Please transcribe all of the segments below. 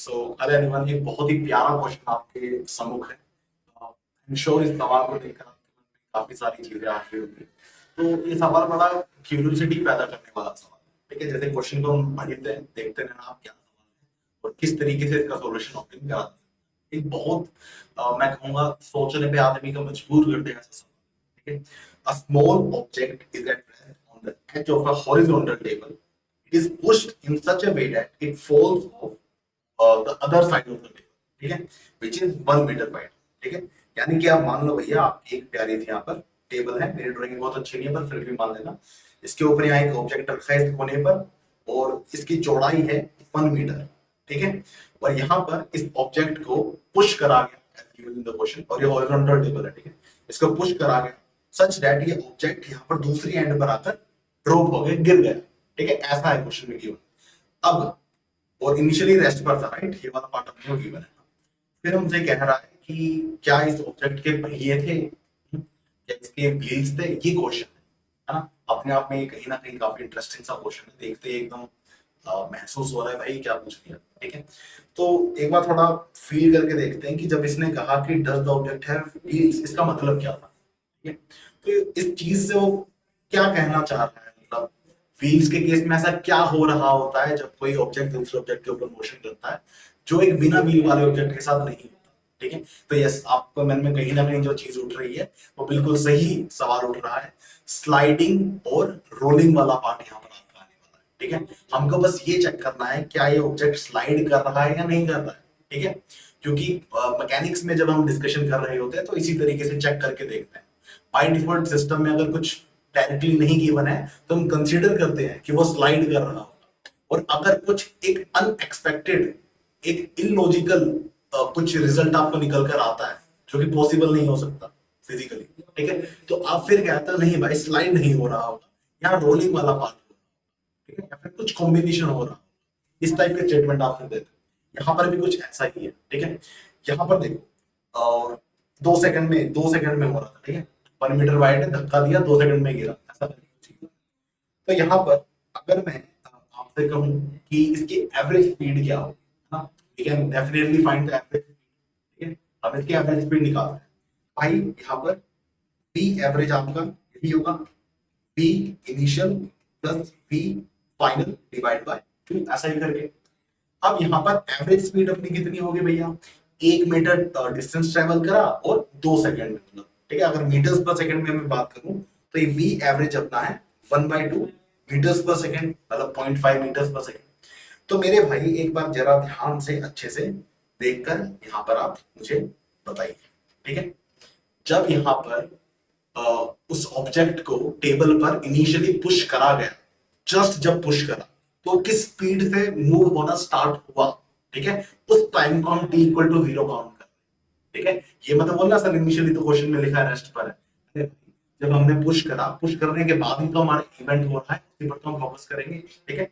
So hello everyone, एक बहुत ही प्यारा क्वेश्चन आपके सम्मुख है। आई एम श्योर इस सवाल को लेकर आपके मन में काफी सारी चीजें आ रही होंगी। तो ये सवाल बड़ा क्यूरियोसिटी पैदा करने वाला सवाल है। ठीक है, जैसे क्वेश्चन को हम पढ़ते हैं, देखते हैं आप क्या सवाल है और किस तरीके से इसका सॉल्यूशन ऑप्टिम करा सकते हैं। एक बहुत मैं कहूंगा सोचने पे आदमी को मजबूर कर देगा ऐसा सवाल। ठीक है, a small object is at rest on the edge of a horizontal table. It is pushed in such a way that it falls off the other side of the table. ठीक है, विच इज 1 मीटर वाइड। ठीक है, यानी कि आप मान लो भैया आपकी एक प्यारी सी यहाँ पर टेबल है। मेरी ड्राइंग बहुत अच्छी नहीं है पर फिर भी मान लेना। इसके ऊपर यहाँ एक ऑब्जेक्ट रखा है इस कोने पर और इसकी चौड़ाई है 1 मीटर। ठीक है, और यहाँ पर इस ऑब्जेक्ट को पुश करा गया as given in the question, और ये हॉरिजॉन्टल टेबल है। ठीक है, इसको पुश करा गया सच दैट ये ऑब्जेक्ट यहाँ पर दूसरी एंड पर आकर ड्रॉप हो गया, गिर गया। ठीक है, ऐसा है क्वेश्चन में गिवन। अब और इनिशियली रेस्ट पर था, राइट, ये वाला पार्ट अपने को गिवन है। फिर हमसे कह रहा है कि क्या इस ऑब्जेक्ट के पहिए थे, क्या इसके व्हील्स थे, ये क्वेश्चन है ना। अपने आप में ये कहीं ना कहीं काफी इंटरेस्टिंग सा क्वेश्चन है। देखते ही एकदम महसूस हो रहा है भाई क्या पूछ लिया। ठीक है, तो एक बार थोड़ा फील करके देखते हैं कि जब इसने कहा कि does the object have wheels, इसका मतलब क्या था। ठीक है, तो इस चीज से वो क्या कहना चाह रहा है, मतलब व्हील्स के केस में ऐसा क्या हो रहा होता है जब कोई ऑब्जेक्ट दूसरे ऑब्जेक्ट के ऊपर मोशन करता है जो एक बिना व्हील वाले ऑब्जेक्ट के साथ नहीं होता। ठीक है, तो यस, आपको मन में कहीं ना कहीं जो चीज उठ रही है वो बिल्कुल सही सवाल उठ रहा है। स्लाइडिंग और रोलिंग वाला पार्ट यहाँ पर आपका आने वाला है। ठीक है, हमको बस ये चेक करना है क्या ये ऑब्जेक्ट स्लाइड कर रहा है या नहीं कर रहा है। ठीक है, क्योंकि मैकेनिक्स में जब हम डिस्कशन कर रहे होते हैं तो इसी तरीके से चेक करके देखते हैं। बाय डिफॉल्ट सिस्टम में अगर कुछ डायरेक्टली नहीं गिवन है तो हम कंसीडर करते हैं कि वो स्लाइड कर रहा होगा, और अगर कुछ एक अनएक्सपेक्टेड, एक इलॉजिकल कुछ रिजल्ट आपको निकल कर आता है जो कि पॉसिबल नहीं हो सकता फिजिकली। ठीक है, तो आप फिर कहते हो नहीं भाई स्लाइड नहीं हो रहा होगा, यहाँ रोलिंग वाला पार्ट हो रहा है। ठीक है, या फिर कुछ कॉम्बिनेशन हो रहा है, इस टाइप के स्टेटमेंट आप फिर देते हो। यहाँ पर भी कुछ ऐसा ही है। ठीक है, यहाँ पर देखो और 2 सेकंड में हो रहा था। ठीक है, 1 मीटर वाइड है, धक्का दिया, 2 सेकंड में गिरा, ऐसा चीज। तो यहाँ पर अगर मैं आपसे कहूँ कि इसकी एवरेज स्पीड क्या हो, ना, we can definitely find the average. ठीक है, हम इसकी एवरेज स्पीड निकालते हैं भाई। यहाँ पर बी एवरेज आपका यही होगा, B initial plus B final divide by 2, ऐसा ही करके। अब यहाँ पर एवरेज स्पीड अपनी कितनी होगी भैया, 1 मीटर डिस्टेंस ट्रेवल करा और 2 सेकंड में, मतलब ठीक है, अगर मीटर्स पर सेकंड में मैं बात करूं तो ये वी एवरेज अपना है 1/2 मीटर्स पर सेकंड, मतलब 0.5 मीटर्स पर सेकंड। तो मेरे भाई एक बार जरा ध्यान से अच्छे से देखकर यहाँ पर आप मुझे बताइए। ठीक है, जब यहाँ पर उस ऑब्जेक्ट को टेबल पर इनिशियली पुश करा गया, जस्ट जब पुश करा तो किस स्पीड से मूव होना स्टार्ट हुआ। ठीक है, उस टाइम को हम t इक्वल टू 0 काउंट कर। ठीक है, ये मतलब बोलना सर इनिशियली तो क्वेश्चन में लिखा है रेस्ट पर है। अरे जब हमने पुश करा, पुश करने के बाद ही तो हमारा इवेंट हो रहा है, उसी पर तो हम फोकस करेंगे। ठीक है,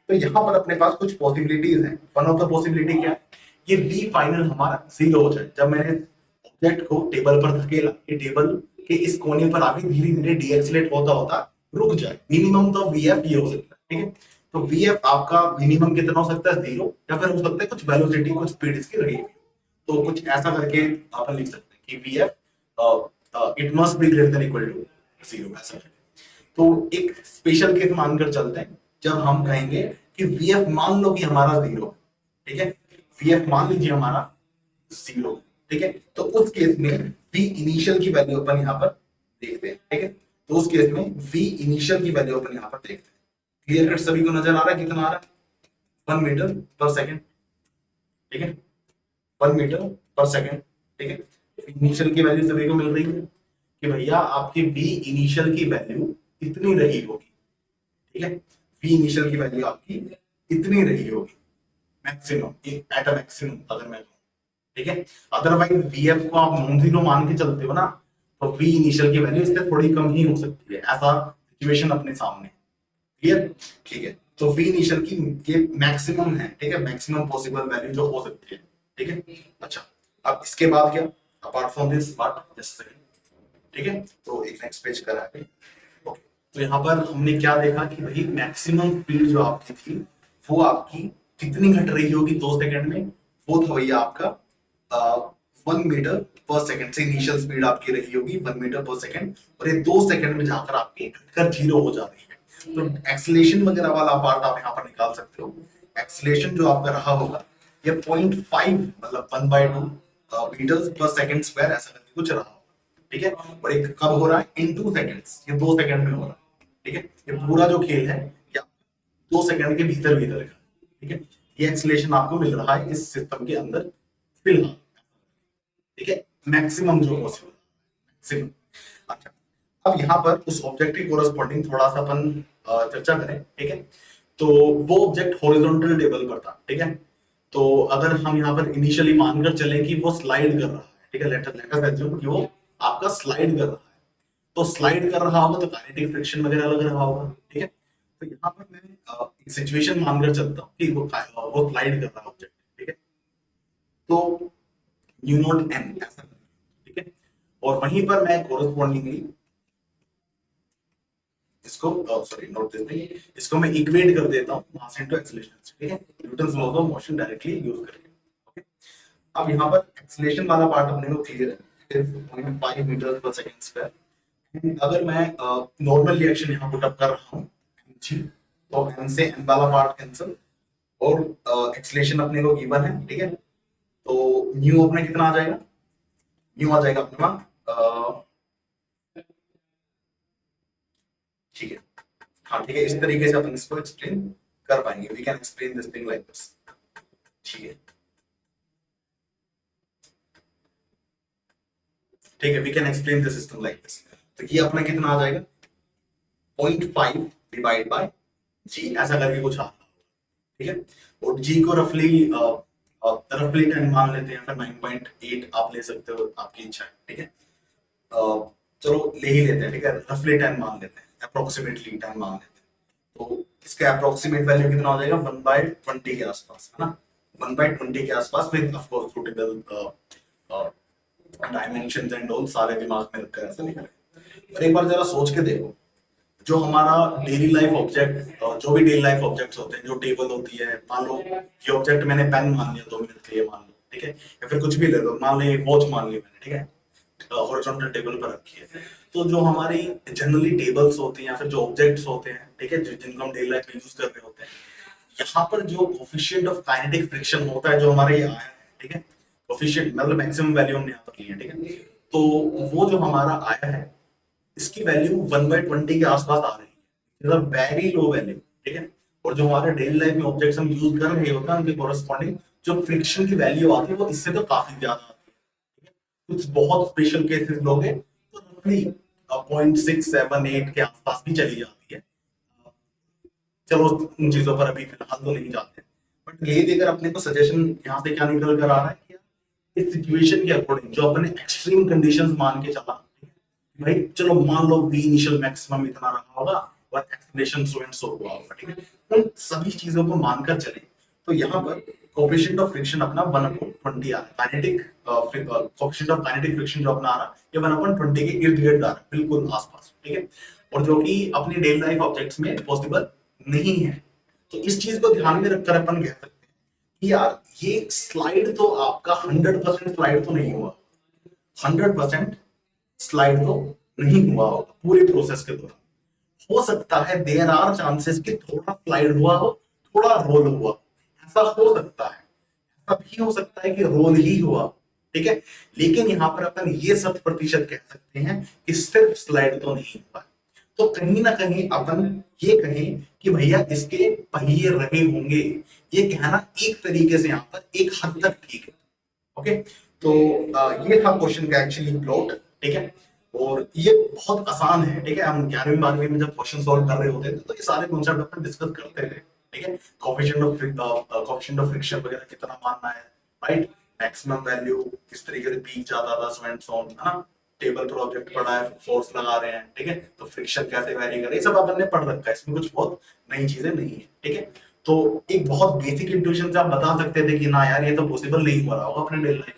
तो यहाँ पर अपने पास कुछ पॉसिबिलिटीज हैं। वन ऑफ द पॉसिबिलिटी क्या है, ये v फाइनल हमारा 0 हो जाए। जब मैंने ऑब्जेक्ट को टेबल पर धकेला, ये टेबल के इस कोने पर आगे धीरे धीरे डीएक्सलेट होता होता रुक जाए। मिनिमम तो वीएफ ये हो सकता है। ठीक है, तो वीएफ आपका मिनिमम कितना हो सकता है, 0, या फिर हो सकता है कुछ वेलोसिटी, कुछ स्पीड इसकी रहेगी। तो कुछ ऐसा करके आप लिख सकते हैं कि VF it must be greater than equal to 0, ऐसा करके। तो एक स्पेशल केस मानकर चलते हैं जब हम कहेंगे कि वीएफ मान लो कि हमारा 0 है। ठीक है, वीएफ मान लीजिए हमारा 0। ठीक है, तो उस केस में वी इनिशियल की वैल्यू अपन यहाँ पर देखते हैं। ठीक है, तो उस केस में वी इनिशियल की वैल्यू अपन यहाँ पर देखते हैं। क्लियर कट सभी को नजर आ रहा है कितना आ रहा है, 1 मीटर पर सेकंड। ठीक है, 1 मीटर पर सेकंड। ठीक है, इनिशियल की वैल्यू सभी को मिल रही है कि भैया आपकी वी इनिशियल की वैल्यू इतनी रही होगी। ठीक है, वी इनिशियल की वैल्यू आपकी इतनी रही होगी, मैक्सिमम एट अ मैक्सिमम अगर मैं कहूं। ठीक है, अदरवाइज वीएफ को आप नॉन जीरो मान के चलते हो ना, तो वी इनिशियल की वैल्यू इससे थोड़ी कम ही हो सकती है, ऐसा सिचुएशन अपने सामने। क्लियर, ठीक है, तो वी इनिशियल की ये मैक्सिमम है। ठीक है, मैक्सिमम पॉसिबल वैल्यू जो हो सकती है। ठीक है, अच्छा, अब इसके बाद क्या, apart from this part, just second. ठीक है, तो एक नेक्स्ट पेज करा है। ओके, तो यहाँ पर हमने क्या देखा कि भाई मैक्सिमम स्पीड जो आपकी थी वो आपकी कितनी घट रही होगी 2 सेकंड में, वो था भैया आपका 1 मीटर पर सेकेंड से इनिशियल स्पीड आपकी रही होगी 1 मीटर पर सेकेंड, और ये 2 सेकेंड में जाकर आपकी घटकर 0 हो जा रही है। तो एक्सीलेशन वगैरह वाला पार्ट आप यहाँ पर निकाल सकते हो। एक्सीलेशन जो आपका रहा होगा ये 0.5 मतलब 1/2 मीटर्स पर सेकेंड स्क्वायर ऐसा करके कुछ रहा होगा, ठीक है। और एक कब हो रहा है, इन 2 सेकेंड्स, ये 2 सेकेंड में हो रहा है, ठीक है। ये पूरा जो खेल है या 2 सेकेंड के भीतर भीतर का, ठीक है। ये एक्सीलेशन आपको मिल रहा है इस सिस्टम के अंदर फिलहाल, ठीक है। मैक्सिमम जो पॉसिबल मैक्सिमम। अच्छा, अब यहाँ पर उस ऑब्जेक्ट के कोरस्पॉन्डिंग थोड़ा सा अपन चर्चा करें, ठीक है। तो वो ऑब्जेक्ट हॉरिजॉन्टल टेबल पर था, ठीक है। तो अगर हम यहाँ पर इनिशियली मानकर चले कि वो स्लाइड कर रहा है, ठीक है, लेट अस एज्यूम कि वो आपका स्लाइड कर रहा है। तो स्लाइड कर रहा होगा तो काइनेटिक फ्रिक्शन वगैरह लग रहा होगा, ठीक है। तो यहाँ पर मैं एक सिचुएशन मानकर चलता हूँ कि वो स्लाइड कर रहा है ऑब्जेक्ट, ठीक है। तो न्यू नॉट एन ऐसा, ठीक है। और वहीं पर मैं कोरस्पॉन्डिंगली इसको सॉरी नोट दिस थिंग, इसको मैं इक्वेट कर देता हूँ मास इनटू एक्सीलरेशन से, ठीक है, Newton's law of motion directly use करके, ओके। अब यहाँ पर एक्सीलरेशन वाला पार्ट अपने को क्लियर है, 0.5 मीटर पर सेकंड स्क्वायर। अगर मैं नॉर्मल रिएक्शन यहाँ पुट अप कर रहा हूँ जी, तो एन से एन वाला पार्ट कैंसिल, और एक्सीलरेशन अपने को गिवन है, ठीक है। तो न्यू अपने कितना आ जाएगा, न्यू आ जाएगा अपने पास, ठीक है। हाँ ठीक है, इस तरीके से अपन इसको एक्सप्लेन कर पाएंगे, we can explain this thing like this, ठीक है। ठीक है, we can explain this system like this. तो ये अपना कितना आ जाएगा, 0.5 डिवाइड बाय जी ऐसा करके कुछ आ रहा होगा, ठीक है। और जी को रफली 10 मान लेते हैं, फिर 9.8 आप ले सकते हो, आपकी इच्छा है, ठीक है। चलो ले ही लेते हैं, ठीक है, रफली 10 मान लेते हैं, अप्रोक्सीमेटली 10 मान लेते हैं। तो इसका अप्रोक्सीमेट वैल्यू कितना हो जाएगा, 1/20 के आसपास, है ना। 1/20 के आसपास with of course suitable dimensions and all सारे दिमाग में रखकर ऐसा लिखा है। और एक बार जरा सोच के देखो, जो हमारा डेली लाइफ ऑब्जेक्ट, जो भी डेली लाइफ ऑब्जेक्ट्स होते हैं, जो टेबल होती है, मान लो ये ऑब्जेक्ट मैंने पेन मान लिया 2 मिनट के लिए, मान लो, ठीक है, या फिर कुछ भी ले लो, मान लो ये वॉच मान ली मैंने, ठीक है, हॉरिजॉन्टल टेबल पर रखी है। तो जो हमारी जनरली टेबल्स होती हैं या फिर जो ऑब्जेक्ट्स होते हैं, ठीक है, जिनको हम डेली लाइफ में यूज कर रहे होते हैं, यहाँ पर जो कोफिशिएंट ऑफ काइनेटिक फ्रिक्शन होता है जो हमारे ये आया है, ठीक है, कोफिशिएंट मतलब मैक्सिमम वैल्यू हमने यहाँ पर ली है, ठीक है। तो वो जो हमारा आया है, इसकी वैल्यू 1/20 के आसपास आ रही है, वेरी लो वैल्यू, ठीक है। और जो हमारे डेली लाइफ में ऑब्जेक्ट्स हम यूज कर रहे होते हैं उनके कोरस्पॉन्डिंग जो फ्रिक्शन की वैल्यू आती है वो इससे तो काफी ज्यादा आती है। कुछ बहुत स्पेशल केसेस लोगे तो रफली 0.678 के आसपास भी चली जाती है। चलो उन चीजों पर अभी फिलहाल तो नहीं जाते, बट ये देकर अपने को सजेशन यहाँ से क्या निकल कर आ रहा है कि इस सिचुएशन के अकॉर्डिंग जो अपने एक्सट्रीम कंडीशंस मान के चला, भाई चलो मान लो वी इनिशियल मैक्सिमम इतना रहा होगा और एक्सलेशन सो एंड सो हुआ होगा, ठीक है, उन सभी चीजों को मानकर चले तो यहाँ पर कोएफिशिएंट ऑफ फ्रिक्शन अपना 1/20 आ रहा है, kinetic coefficient of kinetic friction जो अपना आ रहा है ये 1/20 के इर्द गिर्द आ रहा है, बिल्कुल आसपास, ठीक है। और जो कि अपने डेली लाइफ ऑब्जेक्ट्स में पॉसिबल नहीं है। तो इस चीज को ध्यान में रखकर अपन कह सकते हैं कि यार ये स्लाइड तो आपका 100% स्लाइड तो नहीं हुआ, 100% स्लाइड तो नहीं हुआ होगा पूरे प्रोसेस के दौरान। हो सकता है देयर आर चांसेस कि थोड़ा स्लाइड हुआ हो, थोड़ा रोल हुआ, ऐसा हो सकता है। ऐसा भी हो सकता है कि रोल ही हुआ, ठीक है। लेकिन यहाँ पर अपन ये 100% कह सकते हैं कि सिर्फ स्लाइड तो नहीं हुआ। तो कहीं ना कहीं अपन ये कहें कि भैया इसके पहिए रहे होंगे, ये कहना एक तरीके से यहाँ पर एक हद तक ठीक है, ओके। तो ये था क्वेश्चन का एक्चुअली प्लॉट, ठीक है। और ये बहुत आसान है, ठीक है। हम 11वीं 12वीं में जब क्वेश्चन सॉल्व कर रहे होते थे तो ये सारे कॉन्सेप्ट अपन डिस्कस करते थे, ठीक है। कोएफिशिएंट ऑफ फ्रिक्शन वगैरह कितना मानना है, राइट, मैक्सिमम वैल्यू किस तरीके से पीक जाता था, सो एंड सो ऑन, है ना। टेबल पर ऑब्जेक्ट पड़ा है, फोर्स लगा रहे हैं, ठीक है, तो फ्रिक्शन कैसे वैरी करे, ये सब अपन ने पढ़ रखा है, इसमें कुछ बहुत नई चीजें नहीं है, ठीक है। तो एक बहुत बेसिक इंट्यूशन से आप बता सकते थे कि ना यार ये तो पॉसिबल नहीं हो रहा होगा अपने डेली लाइफ,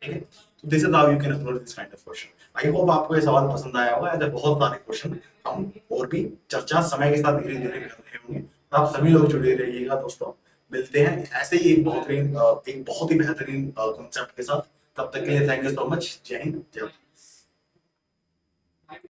ठीक है। तो this is how you can approach this kind of question. I hope आपको ये सवाल पसंद आया होगा। ऐसे बहुत सारे क्वेश्चन हम और भी चर्चा समय के साथ धीरे धीरे कर रहे होंगे, तो आप सभी लोग जुड़े रहिएगा दोस्तों। मिलते हैं ऐसे ही एक बहुत ही बेहतरीन कॉन्सेप्ट के साथ। तब तक के लिए थैंक यू सो मच। जय हिंद, जय भारत।